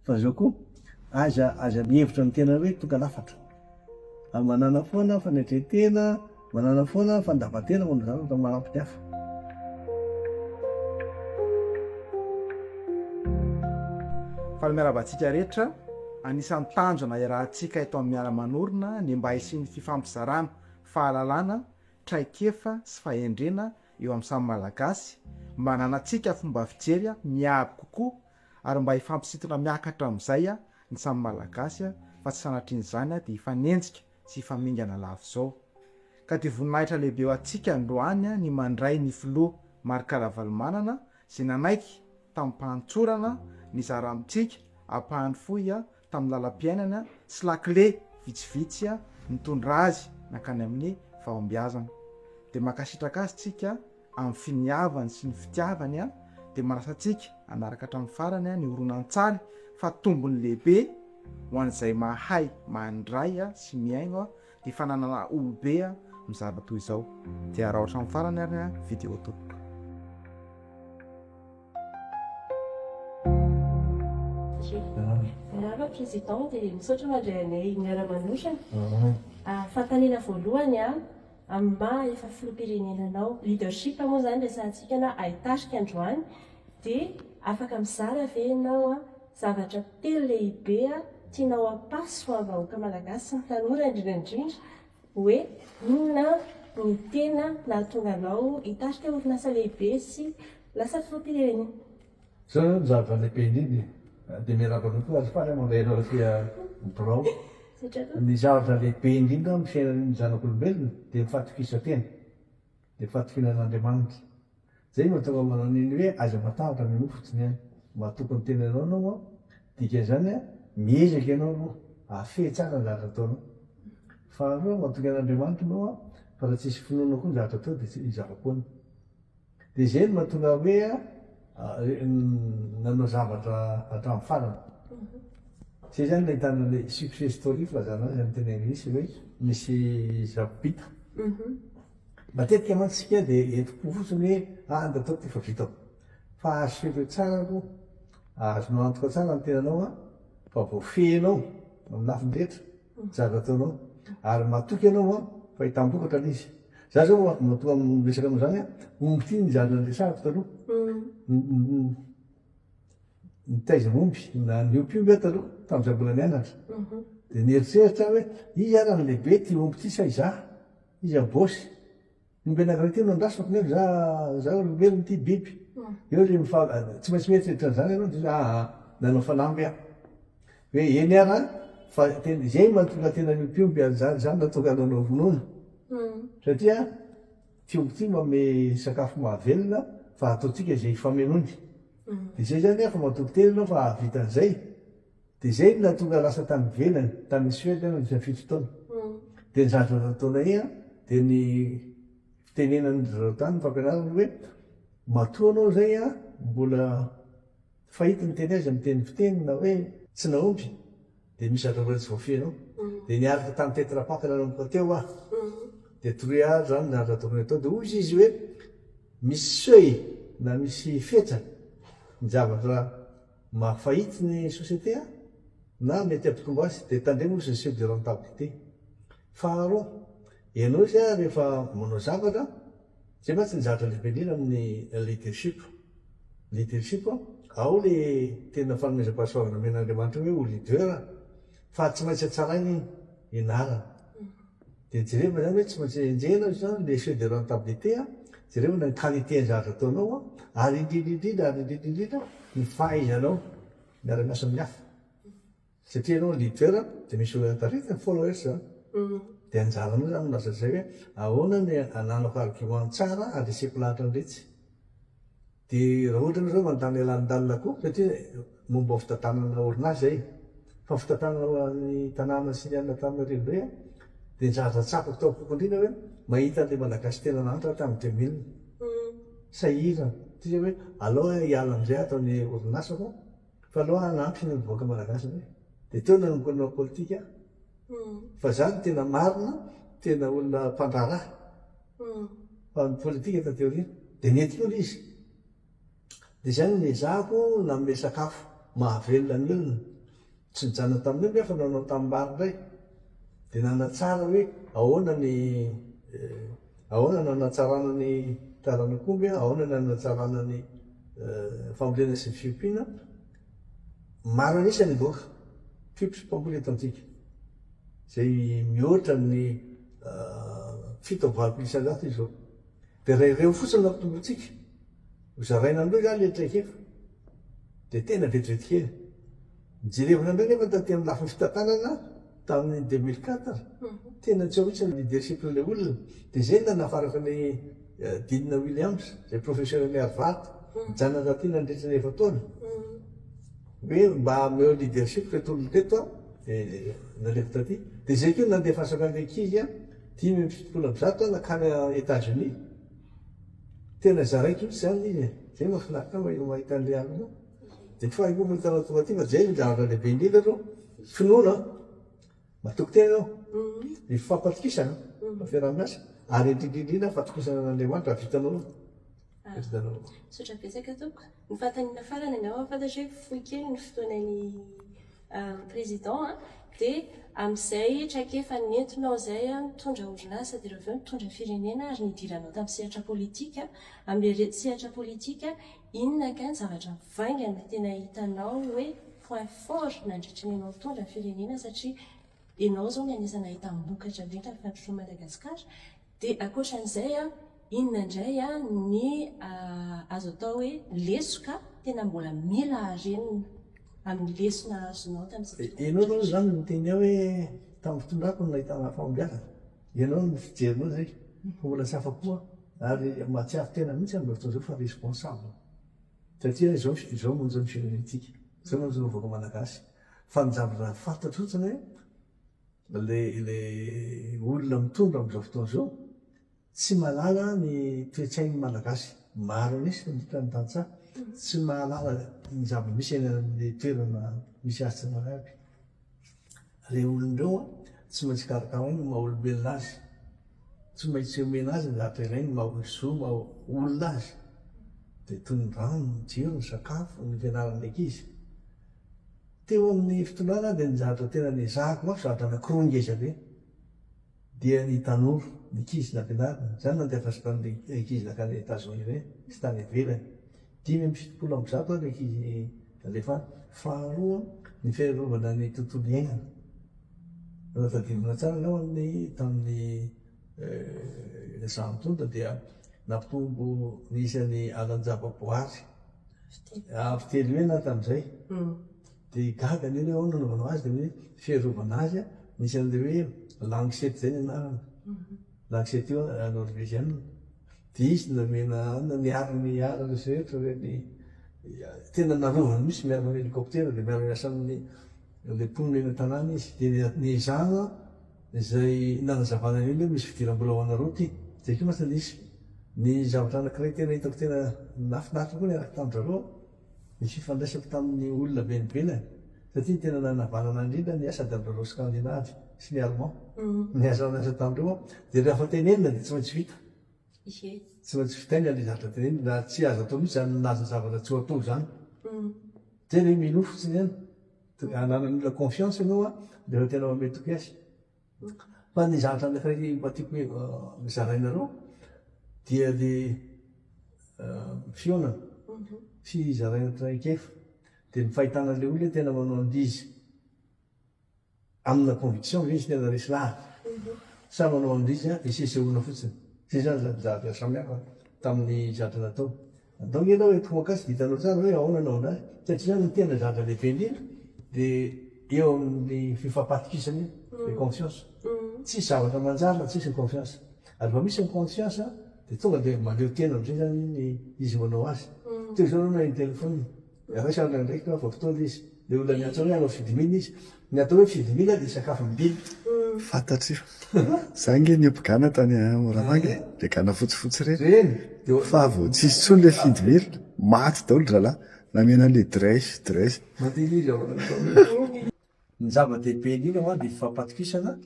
fa zao koa aza mihevitra ny tena hoe tonga lafatra manana foana fanetretena manana foana fandavatena moa zavatra manampy hafa. Fa miarabantsika rehetra anisan'ny tanjona iarahantsika eto amin'ny miara-manorina ny mba hisian'ny fifampizarana fahalalana traikefa sy fahendrena eo amin'ny samy malagasy mba hananantsika fomba fijery miabo kokoa ary mba hifampisintona miakatra amin'izay ny samy malagasy fa tsy sanatrian'izany dia hifanenjika sy hifamingana lavo zao ka dia voninahitra lehibe eo antsika androany ny mandray ny filoha Marikaravalmanana izay nanaiky tamin'ny mpahantsorana ny zaramitsika ampahany foy tamin'ny lalam-piainana sy lakile vitsivitsy mitondra azy nakany amin'ny fahombiazana dia makasitraka azy tsika amin'ny finiavany sy ny fitiavany dia manasantsika anaraka hatramin'ny farany ny horonan-tsary fa tombony lehibe ho an'izay mahay mandray sy miaino dia fananana olobe mizava toy izao dia raha ohatrany farany ary vidéo toy. Miaraba président dia misaotra mandray anay miara-manosana fantanina voalohany amin'ny efa filoham-pirenenanao leadership moa zany resantsika na ahitasika androany dia afaka mizara venao zavatra telo lehibe tianao ampaso ho vahoaka malagasy sy ny tanora indrindrandrindra hoe inona ny tena nahatonga anao hitasika orinasa lehibe sy lasa filoham-pirenena. Zao ny zavatra lehibe indrindra dia miarabana koa azy fany mandrainao tia birao ny zavatra lehibe indrindra amin'ny fiainan'ny zanak'olombelona dia mifatokisa-tena dia fatokinan'Andriamanitra zay mahatonga manao niny hoe aza matahatra ny fotsiny any mahatoky ny tenanao anao dika zany miezaka ianao aloha afehy tsara ny zavatra ataonao faharoa mahatoky an'Andriamanitra anao fa raha tsisy finoana koa ny zavatra atao dia izava-poana dia zay no mahatonga hoe nanao zavatra hatramin'ny farany zay zany nahitana le success story filazana azy amin'ny teny anglisy hoe misy zavobita matetika mantsika dia entiko fotsiny hoe da atao ty fa vitao fa azo fehero tsara aloha azonao antoka tsara ny tenanao fa voafehinao amin'ny lafiny rehetra zavatra ataonao ary matoky ianao fa hitambokatra l'izy za zao matonga miresaka amin'izany omby ty ny zavatra resariko taloha nitaiza omby na niopioby aho taloha tamin'izay mbola nianatra dia nieritreritra hoe izy raha ny lehibe ty omby ty sa izaho izy abosy nombe anankiray ty no andrasako nefa za olombelona ty biby eo le tsy maintsy mieritreritra an'izany ianao dia nanao fanamby aho hoe eny ara fa zay mahatonga tena niopioby zany natonga nanao vonoana satria ty omby ty manome sakafo mahavelona fa ataotsika zay famenony dia zay zany fa mahatoky tena ianao fa vitan'izay dia zay no natonga lasa tamin'ny velany tamin'ny Suède ny fito taona dia ny zavatra nataona dia ny fitenenany zareo tany fampianarana hoe matoa anao zay mbola fahita ny teny azy amin'ny teny fitenina hoe tsy naompy dia misy zavatra tsy voafehinao dia niaraka tamin'ny tetrapaka nanomboka teo dia toroy zany zavatra tokony atao dia ozy izy hoe misy seuil na misy fetsaka ny zavatra mahafahity ny société na mety ampitombo azy dia tandremo ozy ny seuil de rentabilité. Faharoa ianao izy rehefa manao zavatra zay matsy ny zavatra lehibe indrindra amin'ny leadership ao le tena fanomezam-pahasoavana men'Andriamanitra hoe ho leader fa tsy maintsy hatsarainy ianarana dia jerena zany hoe tsy maintsy enjehina zany le seuil de rentabilité jerena ny qualité ny zavatra ataonao ary indrindrindrindra ny fahaizanao miara-miasa amin'ny hafa satria ianao leader dia misy olona taritina followers zany dia anjaranao zany milaza zay hoe ahoana ny ananako argument tsara adreseko lahatra nyretsy dia raha ohatra anao zao mandany alanindalina koa satria momba fitantanana orinasa zay fa fitantanana ny tanàna sy ny anona tamin'ny revre dia ny zavatra tsapako tao ampokondrina hoe mahita an'ilay malagasy tena nanitra tamin'ny 2000 sahirana tia hoe aloha hiala amin'izay ataony orinasako fa aloha hanampy ny mivoaka malagasy hoe dia teo nanomboka nanao politika fa zany tena marina tena olona mpandraraha fa ny politika tateoriana dia nety koa izy dia zany ny ezahako nanome sakafo mahavelona ny olona tsy nijana tamin'io nefa nanao tamimbary indray dia nanatsara hoe ahoana nanatsarana ny taran'akomby, ahoana nanatsarana ny fambolena sy ny fiompiana. Maro anisany boaka fiompy sy mpamboly eto antsika zay mihoatra ny 7 isan-jato izy zao. Dia raha ireo fotsiny nampitombotsika hozaraina andreo zany le traikefa dia tena vetivety kely. Mijerevana indray nefa taty amin'ny lafiny fitantanana tamin'ny 2004 tena tsy ao mihitsy ny leadership'ilay olona. Dia zay nafaraka ny Dean Williams zay professeur ny Harvard mijanona taty nandritra ny 4 taona hoe mba ameo leadership reto olona reto nalefa taty. Dia zay koa nandefasaka an'ilay ankizy 10-70 nakany États-Unis. Tena zaraiko mihitsy zany izy zay mahafinaritra mahita an'ilay alina. Dia tsy fahaiko hitanao tonga aty fa zay ny zavatra lehibe indrindra reo finoana matoky tena ao ny fampatokisana fiaraha-miasa ary indrindrindrindra fatokisana n'Andriamanitra vitanao. Sotra betsaka tompoko. Ny fantaniana farany angamba fantatry hoe fohy kely ny fotoanan'ny président dia amin'izay traikefa nentinao zay mitondra orinasa dia ireo avy eo mitondra firenena ary nidiranao tamin'ny sehatra politika. Amin'ilay sehatra politika inona ka ny zavatra mivaingana tena hitanao hoe point fort nandritra ny anao mitondra ny firenena satria ianao zao ny anisany ahita-mbokatra indrindra ny fandrosoana Madagasikara. Dia ankoatran'izay inona indray ny azo atao hoe lesoka tena mbola mila harenina amin'ny lesona azonao tamin'izay. Ianao aloha zany noteny ao hoe tamin'ny fitondrako no nahitana fambolena. Ianao no fijerinao zay fa mbola tsy afa-po ary mahatsiaro tena mihitsy amin'izao fotoana izao fa responsable satria izao monja ny firenentsika, izao monja ny vaovao malagasy. Fa ny zavatra fantatra ohatrany hoe le olona mitondra amin'izao fotoana izao tsy mahalala ny toe-tsain'ny malagasy. Maro anisy mandritra ny tantsaha tsy mahalala ny zava-misy eny amin'ny toerana misy azy tsy manampy. Ireo olon'ireo tsy maintsy karakara ny maha olombelona azy, tsy maintsy omena azy ny zavatra iray ny maha maha olona azy. Dia toy ny rano, ny jiro, ny sakafo, ny fianaran'ny ankizy. Teo amin'ny fitondrana dia ny zavatra tena niezahako mafy zavatra anankiroa ngeza be dia ny tanora, ny ankizy nampianarina. Izany nandefasaka ny ankizy nakany États-Unis ireny sy tany ivelany. 5-70 ny ankizy alefa. Faharoa ny fiarovana ny tontolo iainana. Tadidina tsara ianao tamin'ny zaho mitondra dia nampitombo ny isan'ny alan-javaboary avy 3 ena tamin'izay. Dia gaga ny hoe ahoana nanaovanao azy dia hoe fiarovana azy nisan'ilay hoe langsety zay ny anarana. Langsety io norvégienne. Dia izy namena niarany arana sy rehetra hoe tena narovana mihitsy miarana amin'ny hélicoptère dia miarana miasa amin'ny le mponina eny an-tanàna izy. Dia niezahana izay nanazavana eny hoe misy fidiram-bola ho ana roty. Zay koa masina nisy ny zavatra anankiray tena hitako tena nafinaritra koa niaraka tamin-drareo ny fifandraisako tamin'ny olona benibelany satria tena nanavanana indrindra ny asa davy-rareo skandinavy sy ny allemand niasa tamin'ireo. Dia rehefa tenenina dia tsy maintsy vita. Tsy maintsy vitaina ilay zavatra tenenina na tsy azo atao mihitsy zany naza zavatra tsy ho atao zany. Tena hoe mino fotsiny ihany. Ananan'olona confiance ianao dia efa tena mametoky azy. Fa ny zavatra anankiray mba tiako hoe zarainareo dia le fionana fizaraina traikefa dia ny fahitana ilay olona tena manao andizy amina conviction izy tena resy lahatra. Sa manao andizy isesehoana fotsiny. Zay zany zavatra samihafa tamin'ny zavatra natao. Natao ny ianao hoe tomakasy ditanao tsara hoe ahoana nanao anazy satria zany tena zavatra lehibe indrindra dia eo amin'ny fifampatokisana ny confiance. Tsy zavatra manjary tsisy ny confiance. Ary fa misy ny confiance dia tonga dia maleo tena amin'izay zany ny izy manao azy. Teo izao na ny telefony raisana ndraiky fa fotoana izy dia olona niantso hoe anao fidimina izy. Ny atao hoe fidimina dia sakafo mibily. Fantatrio. Za nge niopigana tany Moramanga dia gana fotsifotsy reny. Fa vao tsisy tsony le fidimila maty daholo rahalahy namena le dresy. Matiny izy ao. Ny zava-dehibe indrindra dia fifampatokisana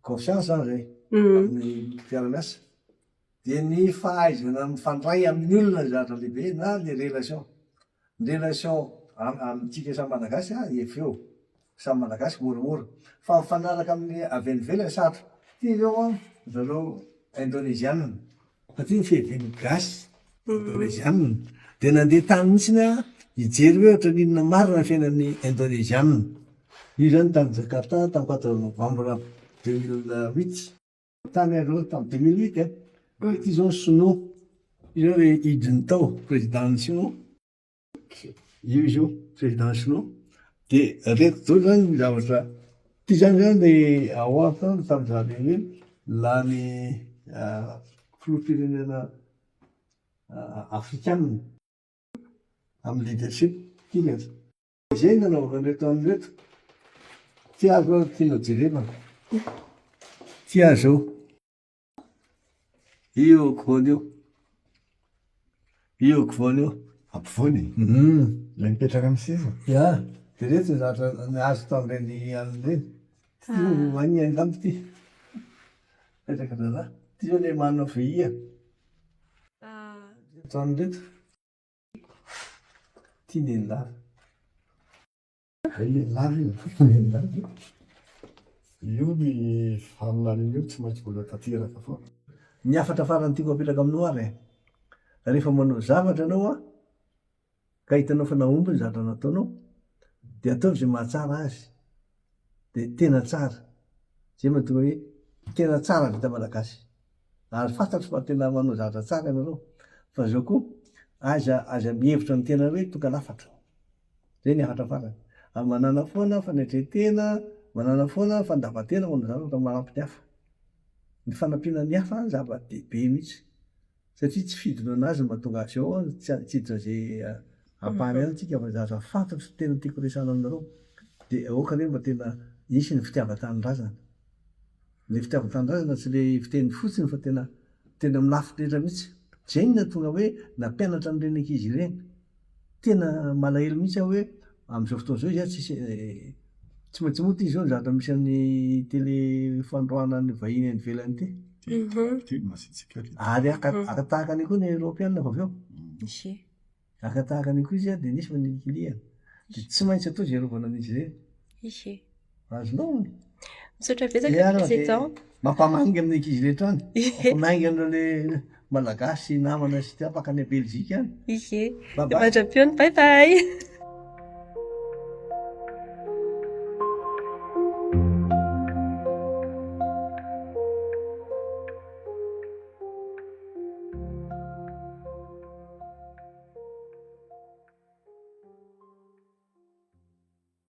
confiance zany zay amin'ny fiara-miasa. Dia ny fahaizana mifandray amin'ny olona zavatra lehibe na le relation. Ny relation amintsika samy malagasy efa eo samy malagasy moramora fa mifanaraka amin'ny avenivelany sarotra ty zao zareo indonésianina satria ny fehiveny gasy indonésianina de nandeha tany mihitsiny hijery hoe ohatra ninona marina fiainan'ny indonésianina io zany tamy Jakarta tamy 4 novembre 2008 tany aloha tamy 2008 ty zao ny Sinoa io zao le idiny tao président Sinoa io izy io président Sinoa de reto zao zany ny zavatra ty zany le aoata tamy zany hoe lany filoham-pirenena afrikanina amin'ny leadership tika zay nanaovana reto amin'reto ty azo tianao jerevana ty azo io givony io givony io ampovoany la mipetraka amin'ny seza ia de reto zatra nazo tamreny an'ireny ty mania ngambo ty petraka zara ty zao le manao veia reto ty nenilava lava io ny faminaniny io tsy maintsy mbola tanteraka foana ny afatra farany tiako apetraka aminao ary rehefa manao zavatra anao ka hitanao fa naomby ny zavatra nataonao de ataovy zay mahatsara azy de tena tsara zay mahatonga hoe tena tsara vita malagasy ary fantatro fa tena manao zavatra tsara ianareo fa zao koa aza mihevitra ny tena hoe tonga lafatra zay ny afatra farany ary manana foana fanetretena manana foana fandavatena manao zavatra manampy ny hafa ny fanampiana ny hafa zava-dehibe mihitsy satria tsy fidina anazy mahatonga azy ao tsy hiditra zay ampahany any tsika fa zavatra fantatro tena tiako resana aminareo de oakany hoe mba tena isy ny fitiava-tanindrazana le fitiava-tanindrazana tsy le fiteny fotsiny fa tena milafitra mihitsy zay no natonga hoe nampianatra an'ireny ankizy ireny tena malahelo mihitsy aho hoe am'izao fotoana zao izy tsy maintsy moa ty zao ny zavatra misy amin'ny télé fandroana ny vahiny any ivelany ty ary akatahaka any koa ny européenne fa avy eo akatahaka any koa izy de nisy fa ny kiliany de tsy maintsy atao jerovana an'izy ireny azonao misaotra betsaka président mampamangy amin'ny ankizy rehetra any mampamangy an'ireo le malagasy namana sy ty afaka any Belzika any mandram-piony bye bye